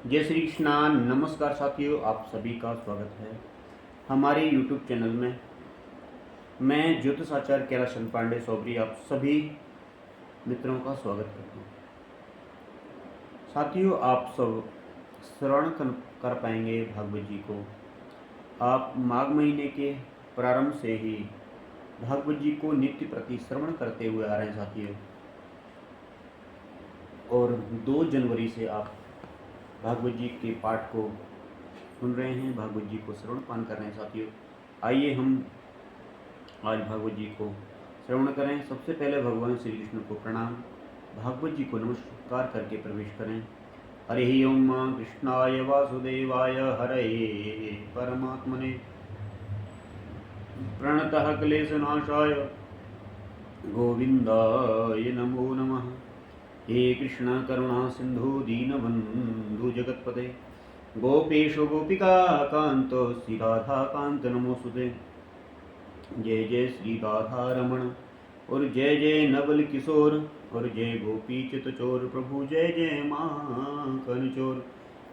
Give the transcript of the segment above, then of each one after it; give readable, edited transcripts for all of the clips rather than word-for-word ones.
जय श्री कृष्णा। नमस्कार साथियों, आप सभी का स्वागत है हमारे YouTube चैनल में। मैं ज्योतिषाचार्य कैलाश पांडे सोबरी आप सभी मित्रों का स्वागत करता हूँ। साथियों, आप सब श्रवण कर पाएंगे भागवत जी को। आप माघ महीने के प्रारंभ से ही भागवत जी को नित्य प्रति श्रवण करते हुए आ रहे हैं साथियों, और 2 जनवरी से आप भागवत जी के पाठ को सुन रहे हैं, भागवत जी को श्रवण पान कर रहे हैं साथियों। आइए हम आज भागवत जी को श्रवण करें। सबसे पहले भगवान श्री कृष्ण को प्रणाम, भागवत जी को नमस्कार करके प्रवेश करें। हरि ओम कृष्णाय वासुदेवाय हरये परमात्मने प्रणतः क्लेशनाशाय गोविंदाय नमो नमः। हे कृष्ण करुणा सिंधु दीनबंधु जगतपते गोपेश गोपिका कांत श्री राधा कांत नमोस्तुते। जय जय श्री राधा रमण और जय जय नवल किशोर और जय गोपी चित चोर। प्रभु जय जय माखन चोर।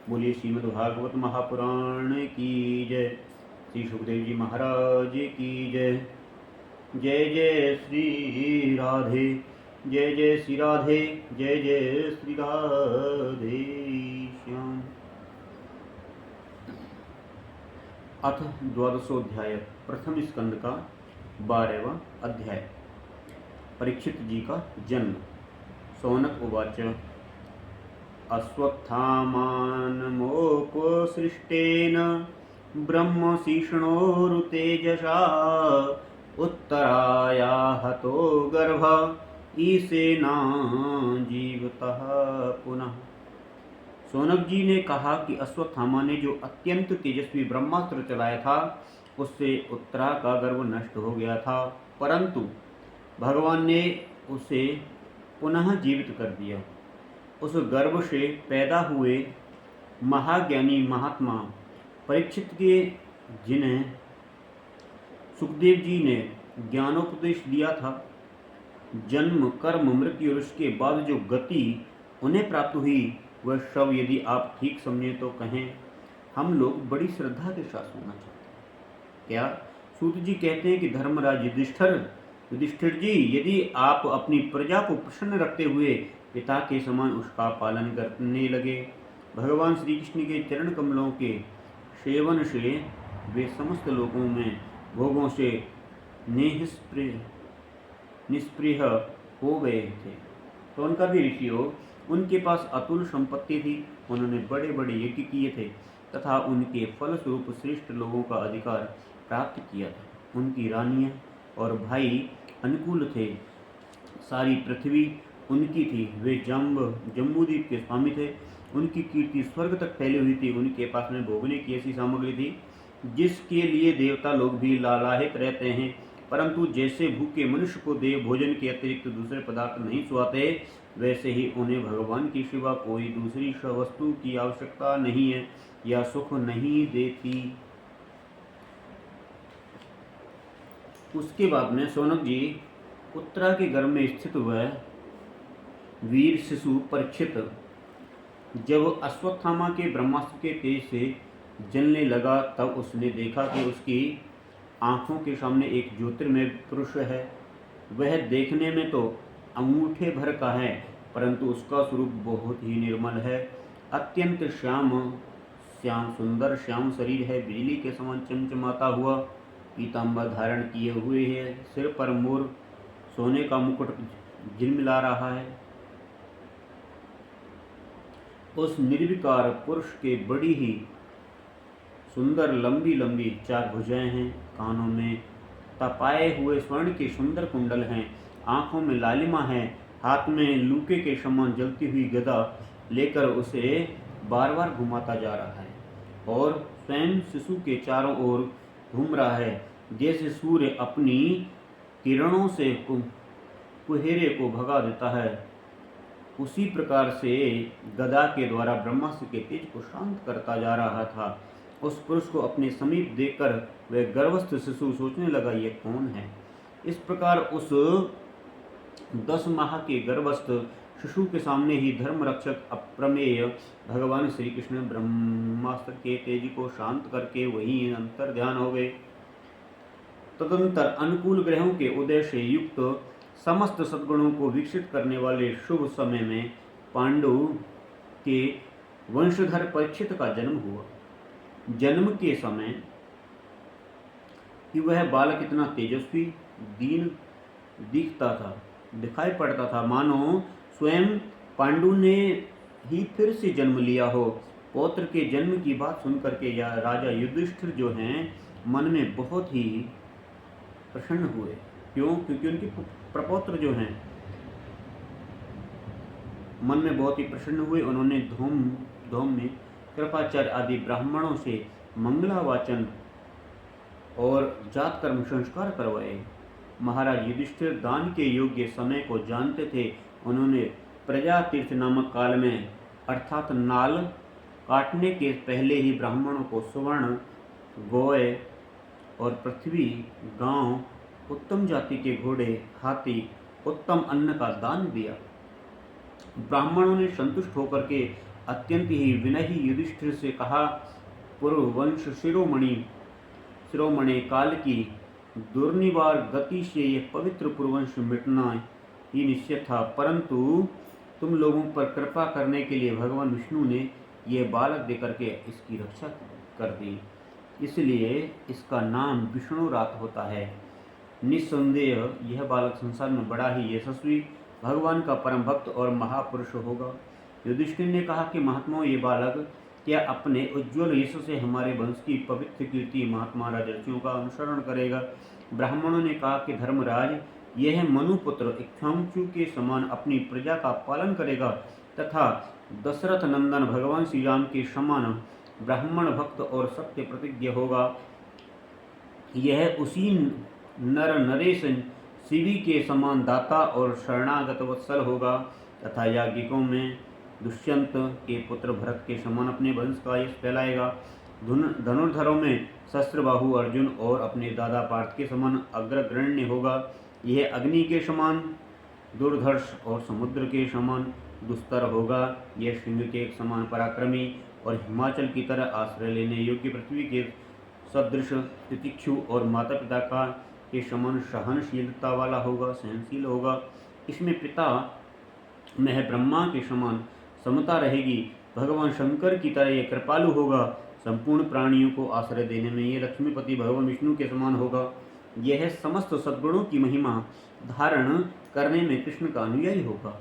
बोलिए श्रीमद् भागवत महापुराण की जय। श्री सुखदेव जी महाराज की जय। जय जय श्री राधे, जय जय श्री राधे, जय जय श्री राधे श्याम। अथ द्वादशोऽध्याय, प्रथम स्कंद का 12वां अध्याय। परीक्षित जी का जन्म। सौनक उवाच अश्वत्थामानमोपसृष्टेन ब्रह्मशिष्णोरुतेजसा उत्तराया हतो गर्भ ईसेना जीवतः पुनः। सौनक जी ने कहा कि अश्वत्थामा ने जो अत्यंत तेजस्वी ब्रह्मास्त्र चलाया था उससे उत्तरा का गर्भ नष्ट हो गया था, परंतु भगवान ने उसे पुनः जीवित कर दिया। उस गर्भ से पैदा हुए महाज्ञानी महात्मा परीक्षित के, जिन्हें सुखदेव जी ने ज्ञानोपदेश दिया था, जन्म कर्म मृत्यु और उसके बाद जो गति उन्हें प्राप्त हुई वह सब यदि आप ठीक समझे तो कहें। हम लोग बड़ी श्रद्धा के साथ सुनना चाहते हैं। क्या? सूत जी कहते हैं कि धर्मराज युधिष्ठिर जी, यदि आप अपनी प्रजा को प्रसन्न रखते हुए पिता के समान उसका पालन करने लगे, भगवान श्री कृष्ण के चरण कमलों के सेवन से वे समस्त लोगों में भोगों से निष्प्रिय हो गए थे। तो उनका भी ऋषि हो, उनके पास अतुल संपत्ति थी, उन्होंने बड़े बड़े यज्ञ किए थे तथा उनके फलस्वरूप श्रेष्ठ लोगों का अधिकार प्राप्त किया था। उनकी रानियां और भाई अनुकूल थे, सारी पृथ्वी उनकी थी, वे जम्बूद्वीप के स्वामी थे। उनकी कीर्ति स्वर्ग तक फैली हुई थी। उनके पास में भोगने की ऐसी सामग्री थी जिसके लिए देवता लोग भी लालायित रहते हैं, परंतु जैसे भूखे मनुष्य को देव भोजन के अतिरिक्त दूसरे पदार्थ नहीं सुहाते, वैसे ही उन्हें भगवान की सिवा कोई दूसरी वस्तु की आवश्यकता नहीं है या सुख नहीं देती। उसके बाद में सौनक जी उत्तरा के गर्भ में स्थित हुआ वीर शिशु परीक्षित जब अश्वत्थामा के ब्रह्मास्त्र के तेज से जलने लगा, तब उसने देखा कि उसकी आंखों के सामने एक ज्योतिर्मय पुरुष है। वह देखने में तो अंगूठे भर का है, परंतु उसका स्वरूप बहुत ही निर्मल है। अत्यंत श्याम सुंदर श्याम शरीर है, बिजली के समान चमचमाता हुआ, पीतांबर धारण किए हुए है, सिर पर मोर सोने का मुकुट झिलमिला रहा है। उस निर्विकार पुरुष के बड़ी ही सुंदर लंबी लंबी 4 भुजाएं हैं, कानों में तपाए हुए स्वर्ण के सुंदर कुंडल हैं, आंखों में लालिमा है, हाथ में लूके के समान जलती हुई गदा लेकर उसे बार बार घुमाता जा रहा है और स्वयं शिशु के चारों ओर घूम रहा है, जैसे सूर्य अपनी किरणों से कुहेरे को भगा देता है। उसी प्रकार से गदा के द्वारा ब्रह्मास्त्र के तेज को शांत करता जा रहा था। उस पुरुष को अपने समीप देखकर वह गर्भस्थ शिशु सोचने लगा, ये कौन है? इस प्रकार उस 10 माह के गर्भस्थ शिशु के सामने ही धर्म रक्षक अप्रमेय भगवान श्री कृष्ण ब्रह्मास्त्र के तेज को शांत करके वही अंतर ध्यान हो गए। तदंतर अनुकूल ग्रहों के उदय से युक्त समस्त सद्गुणों को विकसित करने वाले शुभ समय में पांडु के वंशधर परीक्षित का जन्म हुआ। जन्म के समय कि वह बालक इतना तेजस्वी दीन दिखाई पड़ता था, मानो स्वयं पांडु ने ही फिर से जन्म लिया हो। पौत्र के जन्म की बात सुनकर के या राजा युधिष्ठिर जो हैं मन में बहुत ही प्रसन्न हुए। क्यों? क्योंकि उनके प्रपौत्र जो हैं मन में बहुत ही प्रसन्न हुए। उन्होंने धूम में कृपाचार्य आदि ब्राह्मणों से मंगलावाचन और जात कर्म संस्कार करवाए। महाराज युधिष्ठिर दान के योग्य समय को जानते थे। उन्होंने प्रजा तीर्थ नामक काल में अर्थात नाल काटने के पहले ही ब्राह्मणों को स्वर्ण, गोय और पृथ्वी, गांव, उत्तम जाति के घोड़े, हाथी, उत्तम अन्न का दान दिया। ब्राह्मणों ने संतुष्ट होकर के अत्यंत ही विनयी युधिष्ठिर से कहा, पूर्व वंश शिरोमणि काल की दुर्निवार गति से यह पवित्र पुरवंश मिटना ही निश्चित था, परंतु तुम लोगों पर कृपा करने के लिए भगवान विष्णु ने यह बालक देकर के इसकी रक्षा कर दी, इसलिए इसका नाम विष्णुरात होता है। निस्संदेह यह बालक संसार में बड़ा ही यशस्वी भगवान का परम भक्त और महापुरुष होगा। युधिष्ठिर ने कहा कि महात्माओं, ये बालक क्या अपने उज्ज्वल यश से हमारे वंश की पवित्र कीर्ति महात्मा राजर्षियों का अनुसरण करेगा? ब्राह्मणों ने कहा कि धर्मराज, यह मनुपुत्र इक्ष्वाकु के समान अपनी प्रजा का पालन करेगा तथा दशरथ नंदन भगवान श्री राम के समान ब्राह्मण भक्त और सत्य प्रतिज्ञ होगा। यह उसी नर नरेश शिवी के समान दाता और शरणागत वत्सल होगा तथा याज्ञिकों में दुष्यंत के पुत्र भरत के समान अपने वंश का यश फैलाएगा। धनुर्धरों में शस्त्रबाहु अर्जुन और अपने दादा पार्थ के समान अग्रगण्य होगा। यह अग्नि के समान दुर्धर्ष और समुद्र के समान दुस्तर होगा। यह सिंह के समान पराक्रमी और हिमाचल की तरह आश्रय लेने योग्य पृथ्वी के सदृश तितिक्षु और माता पिता का के समान सहनशीलता वाला होगा, सहनशील होगा। इसमें पिता में ब्रह्मा के समान समता रहेगी। भगवान शंकर की तरह यह कृपालु होगा। संपूर्ण प्राणियों को आश्रय देने में यह लक्ष्मीपति भगवान विष्णु के समान होगा। यह समस्त सद्गुणों की महिमा धारण करने में कृष्ण का अनुयायी होगा।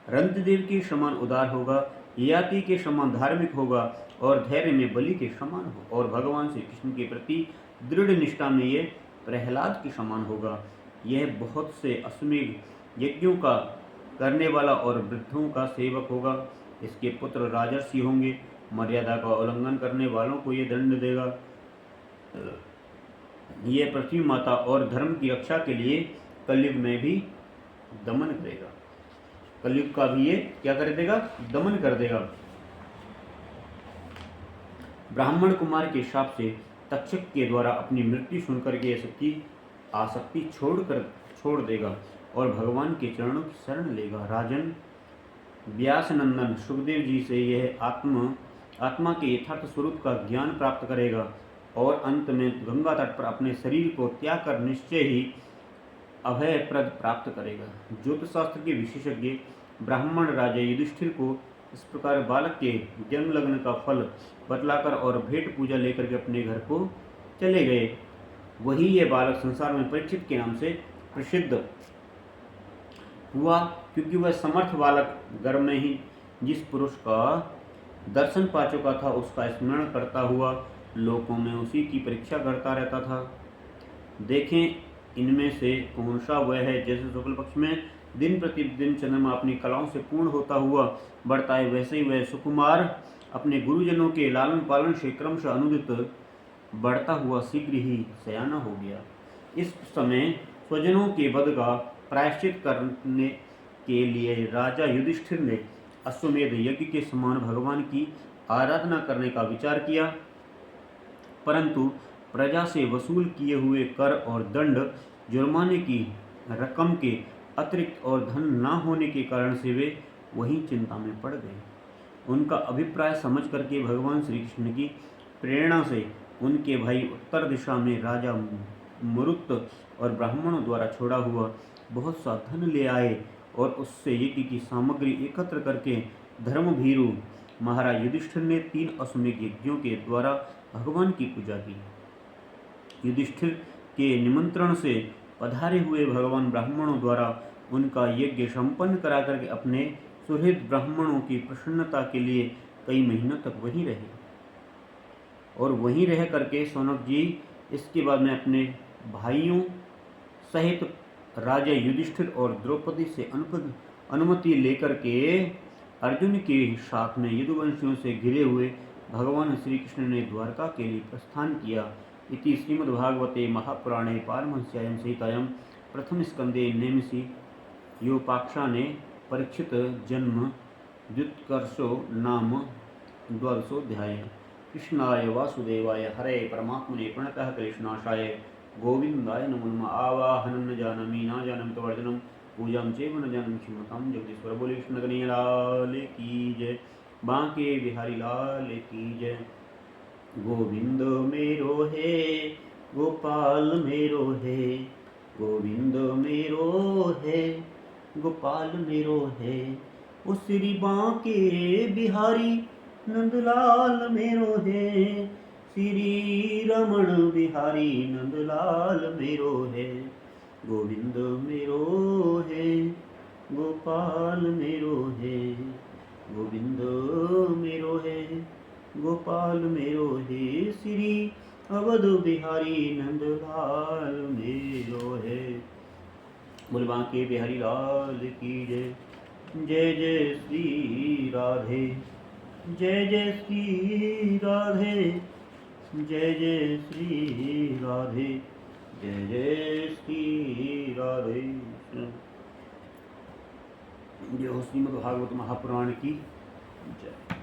रंतदेव के समान उदार होगा, ययाति के समान धार्मिक होगा और धैर्य में बलि के समान हो, और भगवान श्री कृष्ण के प्रति दृढ़ निष्ठा में यह प्रहलाद के समान होगा। यह बहुत से अश्वमेध यज्ञों का करने वाला और वृद्धों का सेवक होगा। इसके पुत्र राजर्षि होंगे। मर्यादा का उल्लंघन करने वालों को यह दंड देगा। यह पृथ्वी माता और धर्म की रक्षा के लिए कलयुग में भी दमन करेगा। कलयुग का भी ये क्या कर देगा? दमन कर देगा। ब्राह्मण कुमार के शाप से तक्षक के द्वारा अपनी मृत्यु सुनकर के सबकी आसक्ति छोड़ देगा और भगवान के चरणों की शरण लेगा। राजन, व्यास नंदन सुखदेव जी से यह आत्मा के यथार्थ स्वरूप का ज्ञान प्राप्त करेगा और अंत में गंगा तट पर अपने शरीर को त्याग कर निश्चय ही अभय प्रद प्राप्त करेगा। ज्योतिष शास्त्र के विशेषज्ञ ब्राह्मण राजा युधिष्ठिर को इस प्रकार बालक के जन्म लग्न का फल बतलाकर और भेंट पूजा लेकर के अपने घर को चले गए। वही ये बालक संसार में परीक्षित के नाम से प्रसिद्ध हुआ, क्योंकि वह समर्थ बालक गर्भ में ही जिस पुरुष का दर्शन पा चुका था उसका स्मरण करता हुआ लोकों में उसी की परीक्षा करता रहता था। देखें इनमें से कौन सा वह है जैसे शुक्ल पक्ष में दिन प्रतिदिन चंद्रमा अपनी कलाओं से पूर्ण होता हुआ बढ़ता है, वैसे ही वह सुकुमार अपने गुरुजनों के लालन पालन से क्रमशः अनुदित बढ़ता हुआ शीघ्र ही सयाना हो गया। इस समय स्वजनों के वध का प्रायश्चित करने के लिए राजा युधिष्ठिर ने अश्वमेध यज्ञ के समान भगवान की आराधना करने का विचार किया, परंतु प्रजा से वसूल किए हुए कर और दंड जुर्माने की रकम के अतिरिक्त और धन न होने के कारण से वे वही चिंता में पड़ गए। उनका अभिप्राय समझ करके भगवान श्री कृष्ण की प्रेरणा से उनके भाई उत्तर दिशा में राजा मरुत और ब्राह्मणों द्वारा छोड़ा हुआ बहुत सा धन ले आए और उससे यज्ञ की सामग्री एकत्र करके धर्मभीरु महाराज युधिष्ठिर ने 3 अश्वमेध यज्ञों के द्वारा भगवान की पूजा की। युधिष्ठिर के निमंत्रण से पधारे हुए भगवान ब्राह्मणों द्वारा उनका यज्ञ संपन्न करा करके अपने सुहृद ब्राह्मणों की प्रसन्नता के लिए कई महीनों तक वहीं रहे और वहीं रह करके सौनक जी इसके बाद में अपने भाइयों सहित राजा युधिष्ठिर और द्रौपदी से अनुमति लेकर के अर्जुन के साथ में यदुवंशियों से घिरे हुए भगवान श्री कृष्ण ने द्वारका के लिए प्रस्थान किया। इति श्रीमद्भागवते महापुराणे पारमहंस्यायां संहितायां प्रथम स्कंदे नेमिषि योपाख्याने परीक्षित जन्म द्युत्कर्षो नाम द्वादशोऽध्यायः। कृष्णाय वासुदेवाय हरे परमात्मने प्रणतः क्लेशनाशाय गोविंदाय नमो नमः। आवाहनं न जानामि न जानामि तवर्जनं पूजां चैव न जानामि क्षमतां जगदीश्वर। बोले कृष्ण कन्हैया लाल की जय, बांके बिहारी लाल की जय। गोविंद मेरो है गोपाल मेरो है, गोविंद मेरो है गोपाल मेरो है। ओ श्री बांके बिहारी नंदलाल मेरो है, श्री रमण बिहारी नंदलाल मेरो है। गोविंद मेरो है गोपाल मेरो है, गोविंद मेरो है गोपाल मेरो है। श्री अवध बिहारी नंदलाल मेरो है। बोल बांके बिहारी लाल की जय। जय जय श्री राधे, जय जय श्री राधे, जय जय श्री राधे, जय जय श्री राधे। जय हो श्रीमद्भागवत महापुराण की जय।